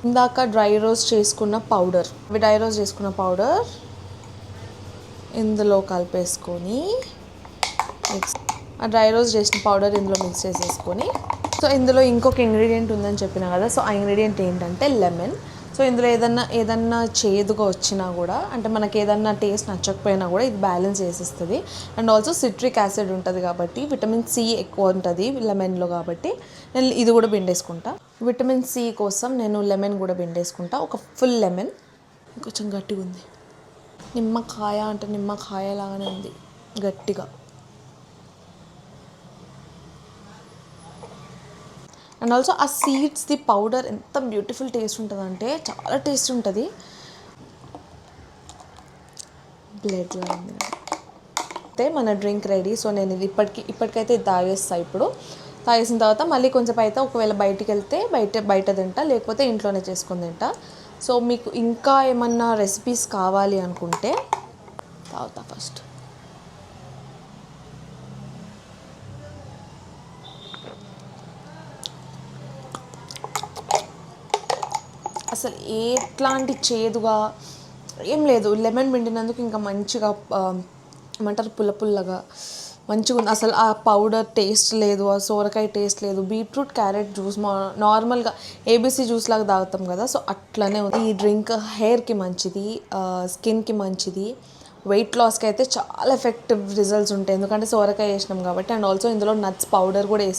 ఇందాక dry roast చేసుకున్న powder ఇందులో కలిపేసుకొని ఆ డ్రై రోస్ట్ చేసిన పౌడర్ ఇందులో మిక్స్ చేసేసుకొని, సో ఇందులో ఇంకొక ఇంగ్రీడియంట్ ఉందని చెప్పినా కదా, సో ఆ ఇంగ్రీడియంట్ ఏంటంటే లెమన్. సో ఇందులో ఏదన్నా చేదుగా వచ్చినా కూడా, అంటే మనకి ఏదన్నా టేస్ట్ నచ్చకపోయినా కూడా ఇది బ్యాలెన్స్ చేసేస్తుంది. అండ్ ఆల్సో సిట్రిక్ యాసిడ్ ఉంటుంది కాబట్టి విటమిన్ సి ఎక్కువ ఉంటుంది లెమన్లో, కాబట్టి నేను ఇది కూడా పిండేసుకుంటా. విటమిన్ సి కోసం నేను లెమన్ కూడా పిండేసుకుంటా, ఒక ఫుల్ లెమన్. కొంచెం గట్టిగా ఉంది, నిమ్మకాయ అంటే నిమ్మకాయ లాగానే ఉంది గట్టిగా. అండ్ ఆల్సో ఆ సీడ్స్ది పౌడర్ ఎంత బ్యూటిఫుల్ టేస్ట్ ఉంటుందంటే చాలా టేస్ట్ ఉంటుంది. బ్లడ్లో అయితే మన డ్రింక్ రెడీ. సో నేను ఇది ఇప్పటికైతే ఇది తాగేస్తాను. ఇప్పుడు తాగేసిన తర్వాత మళ్ళీ కొంచెం అయితే ఒకవేళ బయటికి వెళ్తే బయట తింటా, లేకపోతే ఇంట్లోనే చేసుకొని తింటా. సో మీకు ఇంకా ఏమన్నా రెసిపీస్ కావాలి అనుకుంటే తాగుతా. ఫస్ట్ అసలు ఎట్లాంటి చేదుగా ఏం లేదు, లెమన్ పిండినందుకు ఇంకా మంచిగా ఏమంటారు పుల్లగా మంచిగా ఉంది. అసలు ఆ పౌడర్ టేస్ట్ లేదు, ఆ సోరకాయ టేస్ట్ లేదు. బీట్రూట్ క్యారెట్ జ్యూస్ నార్మల్గా ఏబీసీ జ్యూస్ లాగా తాగుతాం కదా, సో అట్లనే ఉంది ఈ డ్రింక్. హెయిర్కి మంచిది, స్కిన్కి మంచిది, వెయిట్ లాస్కి అయితే చాలా ఎఫెక్టివ్ రిజల్ట్స్ ఉంటాయి, ఎందుకంటే సోరకాయ వేసినాం కాబట్టి. అండ్ ఆల్సో ఇందులో నట్స్ పౌడర్ కూడా వేసి